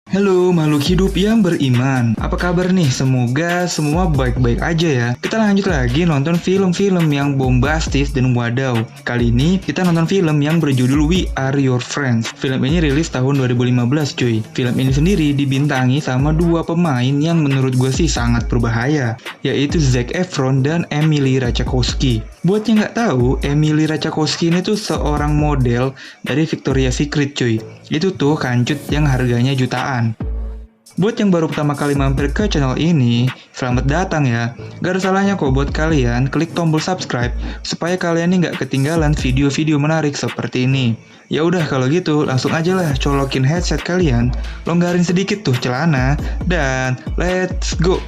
Halo makhluk hidup yang beriman. Apa kabar nih? Semoga semua baik-baik aja ya. Kita lanjut lagi nonton film-film yang bombastis dan wadaw. Kali ini kita nonton film yang berjudul We Are Your Friends. Film ini rilis tahun 2015 cuy. Film ini sendiri dibintangi sama dua pemain yang menurut gue sih sangat berbahaya, yaitu Zac Efron dan Emily Ratajkowski. Buat yang nggak tahu, Emily Ratajkowski ini tuh seorang model dari Victoria's Secret cuy. Itu tuh kancut yang harganya jutaan. Buat yang baru pertama kali mampir ke channel ini, selamat datang ya. Gak ada salahnya kok buat kalian klik tombol subscribe supaya kalian nih gak ketinggalan video-video menarik seperti ini. Ya udah kalau gitu langsung aja lah colokin headset kalian, longgarin sedikit tuh celana, dan let's go.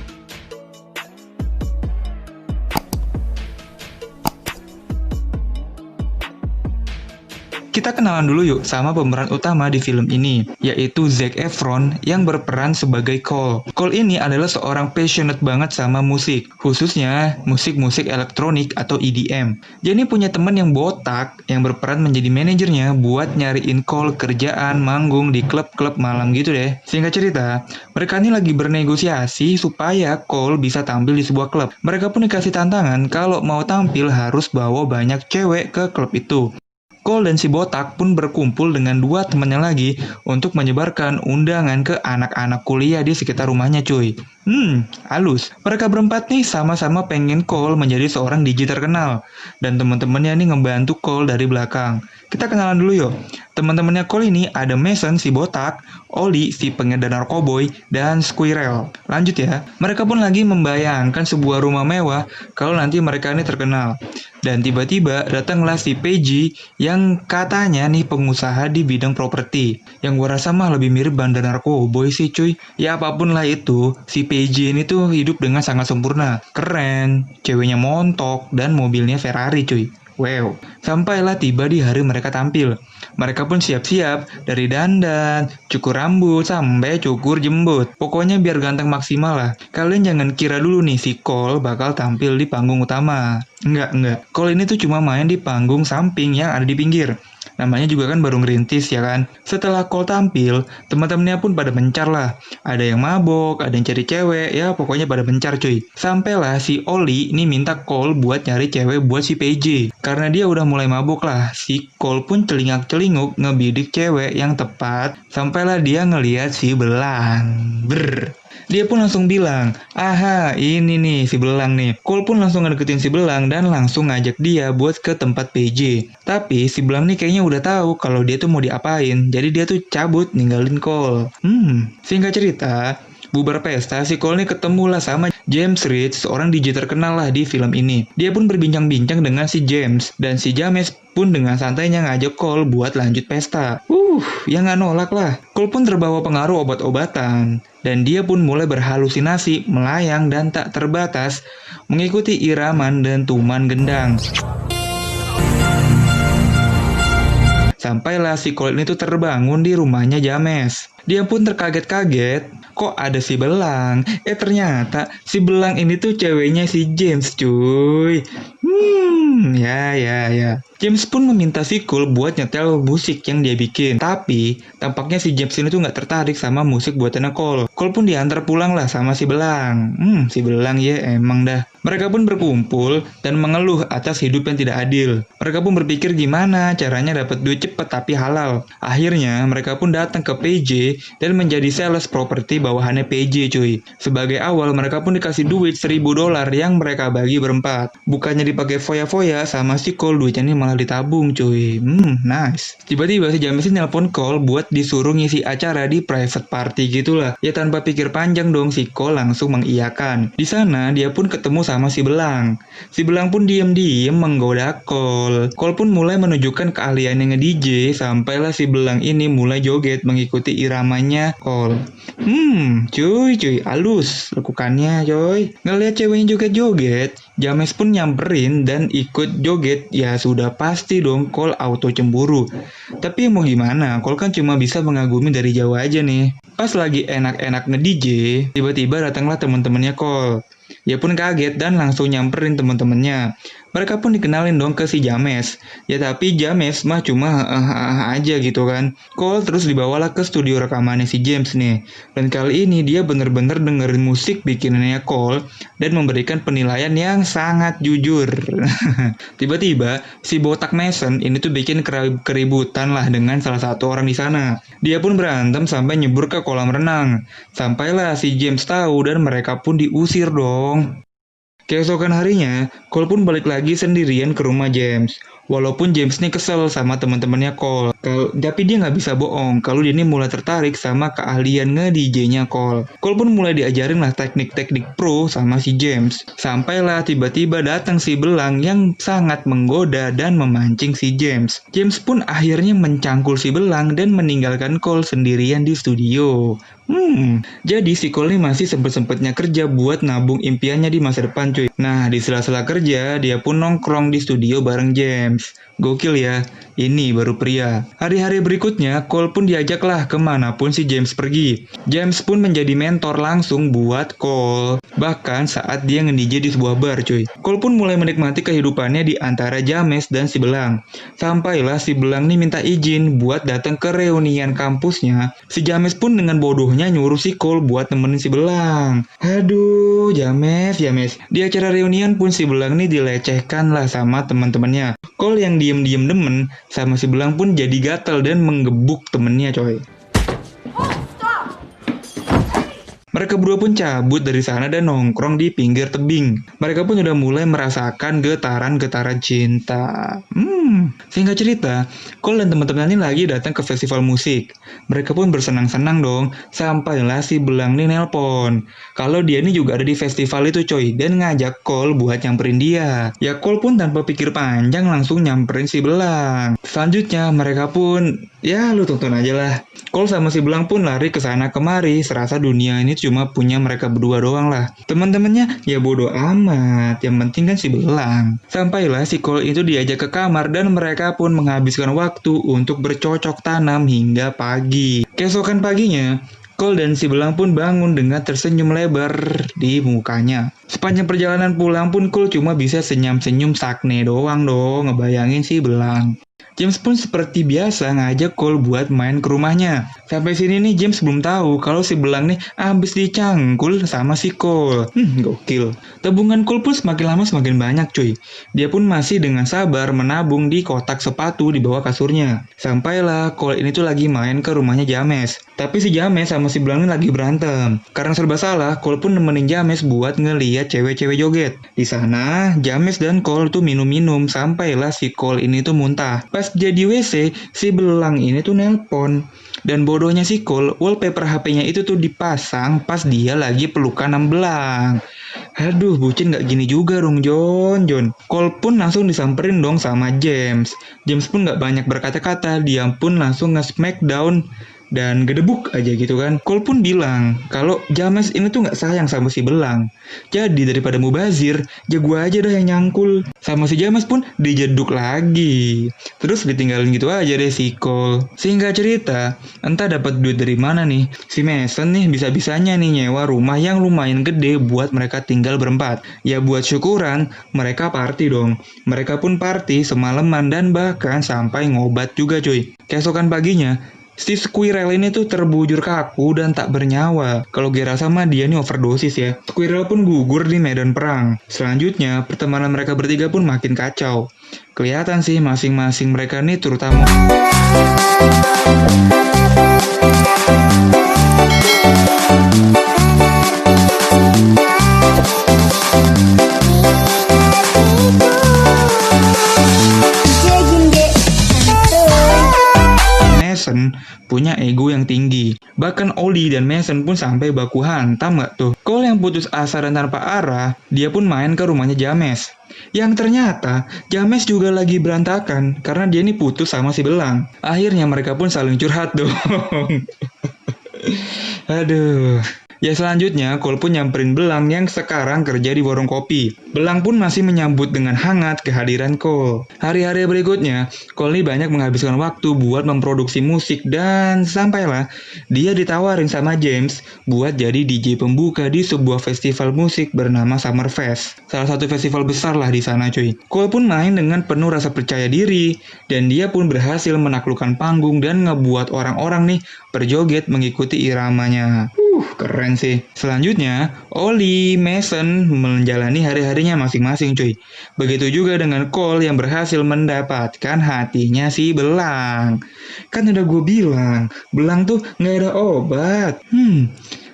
Kita kenalan dulu yuk sama pemeran utama di film ini, yaitu Zac Efron yang berperan sebagai Cole. Cole ini adalah seorang passionate banget sama musik, khususnya musik-musik elektronik atau EDM. Dia ini punya teman yang botak yang berperan menjadi manajernya buat nyariin Cole kerjaan manggung di klub-klub malam gitu deh. Singkat cerita, mereka ini lagi bernegosiasi supaya Cole bisa tampil di sebuah klub. Mereka pun dikasih tantangan kalau mau tampil harus bawa banyak cewek ke klub itu. Cole dan si botak pun berkumpul dengan dua temannya lagi untuk menyebarkan undangan ke anak-anak kuliah di sekitar rumahnya cuy. Halus. Mereka berempat nih sama-sama pengen Cole menjadi seorang DJ terkenal. Dan teman-temannya nih ngebantu Cole dari belakang. Kita kenalan dulu yuk. Teman-temannya Cole ini ada Mason si botak, Oli si pengedar narkoboy, dan Squirrel. Lanjut ya. Mereka pun lagi membayangkan sebuah rumah mewah kalau nanti mereka ini terkenal. Dan tiba-tiba datanglah si PG yang katanya nih pengusaha di bidang properti. Yang gua rasa mah lebih mirip bandar narkoboy sih cuy. Ya apapun lah itu, si PG ini tuh hidup dengan sangat sempurna. Keren, ceweknya montok, dan mobilnya Ferrari cuy. Wow, sampailah tiba di hari mereka tampil. Mereka pun siap-siap dari dandan, cukur rambut, sampai cukur jembut. Pokoknya biar ganteng maksimal lah. Kalian jangan kira dulu nih si Cole bakal tampil di panggung utama. Enggak. Cole ini tuh cuma main di panggung samping yang ada di pinggir. Namanya juga kan baru ngerintis ya kan. Setelah Cole tampil, teman-temannya pun pada mencar lah. Ada yang mabok, ada yang cari cewek, ya pokoknya pada mencar cuy. Sampailah si Oli ini minta Cole buat nyari cewek buat si PJ. Karena dia udah mulai mabok lah, si Cole pun celingak-celinguk ngebidik cewek yang tepat. Sampailah dia ngeliat si Belang. Dia pun langsung bilang, aha ini nih si Belang nih. Cole pun langsung ngedeketin si Belang dan langsung ngajak dia buat ke tempat PJ. Tapi si Belang nih kayaknya udah tahu kalau dia tuh mau diapain. Jadi dia tuh cabut ninggalin Cole. Singkat cerita, bubar pesta, si Cole nih ketemulah sama James Reed, seorang DJ terkenal lah di film ini. Dia pun berbincang-bincang dengan si James, dan si James pun dengan santainya ngajak Cole buat lanjut pesta. Ya nggak nolak lah. Cole pun terbawa pengaruh obat-obatan, dan dia pun mulai berhalusinasi, melayang dan tak terbatas, mengikuti iraman dan tuman gendang. Sampailah si Cole ini tuh terbangun di rumahnya James. Dia pun terkaget-kaget, kok ada si Belang? Ternyata si Belang ini tuh ceweknya si James cuy. Ya. James pun meminta si Cole buat nyetel musik yang dia bikin. Tapi, tampaknya si James ini tuh nggak tertarik sama musik buatannya Cole. Cole pun diantar pulang lah sama si Belang. Si Belang ya emang dah. Mereka pun berkumpul dan mengeluh atas hidup yang tidak adil. Mereka pun berpikir gimana caranya dapat duit cepet tapi halal. Akhirnya, mereka pun datang ke PJ dan menjadi sales properti bawahannya PJ cuy. Sebagai awal, mereka pun dikasih duit $1.000 yang mereka bagi berempat. Bukannya dipakai foya-foya sama si Cole, duitnya ini malah ditabung cuy. Nice. Tiba-tiba si James nelpon Cole buat disuruh ngisi acara di private party gitulah. Ya tanpa pikir panjang dong, si Cole langsung mengiyakan. Di sana dia pun ketemu sama si Belang. Si Belang pun diam-diam menggoda Cole. Cole pun mulai menunjukkan keahliannya nge-DJ, sampailah si Belang ini mulai joget mengikuti iramanya Cole. Cuy, halus lakukannya coy. Ngeliat ceweknya joget-joget, James pun nyamperin dan ikut joget. Ya sudah pasti dong Cole auto cemburu. Tapi mau gimana, Cole kan cuma bisa mengagumi dari jauh aja nih. Pas lagi enak-enak nge-DJ, tiba-tiba datanglah teman-temannya Cole. Ia pun kaget dan langsung nyamperin teman-temannya. Mereka pun dikenalin dong ke si James. Ya tapi James mah cuma aja gitu kan. Cole terus dibawalah ke studio rekamannya si James nih. Dan kali ini dia bener-bener dengerin musik bikinannya Cole dan memberikan penilaian yang sangat jujur. Tiba-tiba si botak Mason ini tuh bikin keributan lah dengan salah satu orang di sana. Dia pun berantem sampai nyebur ke kolam renang. Sampailah si James tahu dan mereka pun diusir dong. Keesokan harinya, Cole pun balik lagi sendirian ke rumah James. Walaupun James nih kesel sama teman-temannya Cole, tapi dia nggak bisa bohong kalau dia ini mulai tertarik sama keahlian nge-DJ-nya Cole. Cole pun mulai diajarin lah teknik-teknik pro sama si James. Sampailah tiba-tiba datang si belang yang sangat menggoda dan memancing si James. James pun akhirnya mencangkul si belang dan meninggalkan Cole sendirian di studio. Jadi si Cole nih masih sempet-sempetnya kerja buat nabung impiannya di masa depan cuy. Nah, di sela-sela kerja, dia pun nongkrong di studio bareng James. Gokil ya, ini baru pria. Hari-hari berikutnya, Cole pun diajaklah kemanapun si James pergi. James pun menjadi mentor langsung buat Cole. Bahkan saat dia nge-DJ di sebuah bar cuy. Cole pun mulai menikmati kehidupannya di antara James dan si belang. Sampailah si belang nih minta izin buat datang ke reunian kampusnya. Si James pun dengan bodohnya nyuruh si Cole buat nemenin si belang. Aduh, James. Di acara reunian pun si belang nih dilecehkan lah sama teman-temannya. Cole yang diem-diem demen sama si belang pun jadi gatel dan menggebuk temennya coy. Mereka berdua pun cabut dari sana dan nongkrong di pinggir tebing. Mereka pun udah mulai merasakan getaran-getaran cinta. Singkat cerita, Cole dan teman-teman ini lagi datang ke festival musik. Mereka pun bersenang-senang dong, sampailah si belang nih nelpon. Kalau dia ini juga ada di festival itu coy, dan ngajak Cole buat nyamperin dia. Ya Cole pun tanpa pikir panjang langsung nyamperin si belang. Selanjutnya mereka pun, ya lu tonton aja lah. Cole sama si belang pun lari ke sana kemari, serasa dunia ini cuma punya mereka berdua doang lah. Teman-temannya ya bodo amat, yang penting kan si belang. Sampailah si Cole itu diajak ke kamar dan mereka pun menghabiskan waktu untuk bercocok tanam hingga pagi. Keesokan paginya, Cole dan si belang pun bangun dengan tersenyum lebar di mukanya. Sepanjang perjalanan pulang pun Cole cuma bisa senyum-senyum sakne doang dong ngebayangin si belang. James pun seperti biasa ngajak Cole buat main ke rumahnya. Sampai sini nih James belum tahu kalau si belang nih abis dicangkul sama si Cole. Gokil. Tabungan Cole pun semakin lama semakin banyak cuy. Dia pun masih dengan sabar menabung di kotak sepatu di bawah kasurnya. Sampailah Cole ini tuh lagi main ke rumahnya James. Tapi si James sama si belang ini lagi berantem. Karena serba salah, Cole pun nemenin James buat ngeliat cewek-cewek joget. Di sana, James dan Cole tuh minum-minum sampailah si Cole ini tuh muntah. Pas jadi WC, si belang ini tuh nelpon. Dan bodohnya si Cole, wallpaper HP-nya itu tuh dipasang pas dia lagi pelukan sama belang. Aduh, bucin gak gini juga dong, John. Cole pun langsung disamperin dong sama James. James pun gak banyak berkata-kata, dia pun langsung nge-smackdown dan gedebuk aja gitu kan. Cole pun bilang kalau James ini tuh gak sayang sama si belang. Jadi daripada mubazir, ya gua aja dah yang nyangkul. Sama si James pun dijeduk lagi. Terus ditinggalin gitu aja deh si Cole. Sehingga cerita, entah dapat duit dari mana nih, si Mason nih bisa-bisanya nih nyewa rumah yang lumayan gede buat mereka tinggal berempat. Ya buat syukuran, mereka party dong. Mereka pun party semalaman dan bahkan sampai ngobat juga cuy. Keesokan paginya, si Squirrel ini tuh terbujur kaku dan tak bernyawa. Kalau gue rasa mah dia nih overdosis ya. Squirrel pun gugur di medan perang. Selanjutnya, pertemanan mereka bertiga pun makin kacau. Kelihatan sih masing-masing mereka nih terutama Mason punya ego yang tinggi. Bahkan Oli dan Mason pun sampai baku hantam gak tuh. Cole yang putus asa dan tanpa arah, dia pun main ke rumahnya James. Yang ternyata James juga lagi berantakan karena dia ini putus sama si belang. Akhirnya mereka pun saling curhat dong. Aduh. Ya selanjutnya, Cole pun nyamperin Belang yang sekarang kerja di warung kopi. Belang pun masih menyambut dengan hangat kehadiran Cole. Hari-hari berikutnya, Cole ini banyak menghabiskan waktu buat memproduksi musik dan sampailah dia ditawarin sama James buat jadi DJ pembuka di sebuah festival musik bernama Summerfest. Salah satu festival besar lah di sana cuy. Cole pun main dengan penuh rasa percaya diri dan dia pun berhasil menaklukkan panggung dan ngebuat orang-orang nih berjoget mengikuti iramanya. Keren sih. Selanjutnya, Oli, Mason menjalani hari-harinya masing-masing cuy. Begitu juga dengan Cole yang berhasil mendapatkan hatinya si Belang. Kan udah gue bilang, Belang tuh nggak ada obat.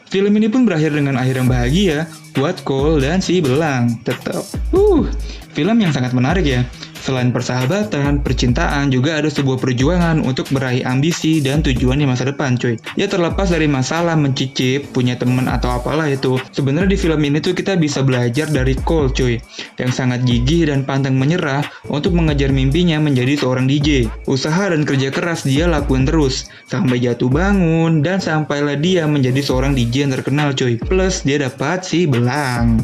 Film ini pun berakhir dengan akhir yang bahagia buat Cole dan si Belang. Tetap. Film yang sangat menarik ya. Selain persahabatan, percintaan juga ada sebuah perjuangan untuk meraih ambisi dan tujuan di masa depan cuy. Ya terlepas dari masalah mencicip, punya teman atau apalah itu. Sebenarnya di film ini tuh kita bisa belajar dari Cole cuy. Yang sangat gigih dan pantang menyerah untuk mengejar mimpinya menjadi seorang DJ. Usaha dan kerja keras dia lakuin terus. Sampai jatuh bangun dan sampailah dia menjadi seorang DJ yang terkenal cuy. Plus dia dapat si Belang.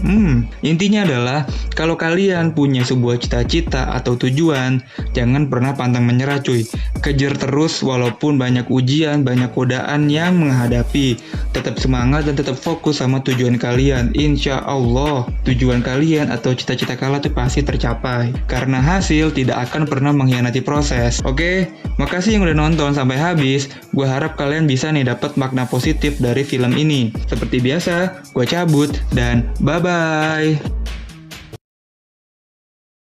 Intinya adalah kalau kalian punya sebuah cita-cita atau tujuan, jangan pernah pantang menyerah cuy. Kejar terus walaupun banyak ujian, banyak godaan yang menghadapi. Tetap semangat dan tetap fokus sama tujuan kalian. Insya Allah, tujuan kalian atau cita-cita kalian tuh pasti tercapai. Karena hasil tidak akan pernah mengkhianati proses. Oke, makasih yang udah nonton sampai habis. Gue harap kalian bisa nih dapat makna positif dari film ini. Seperti biasa, gue cabut dan bye-bye.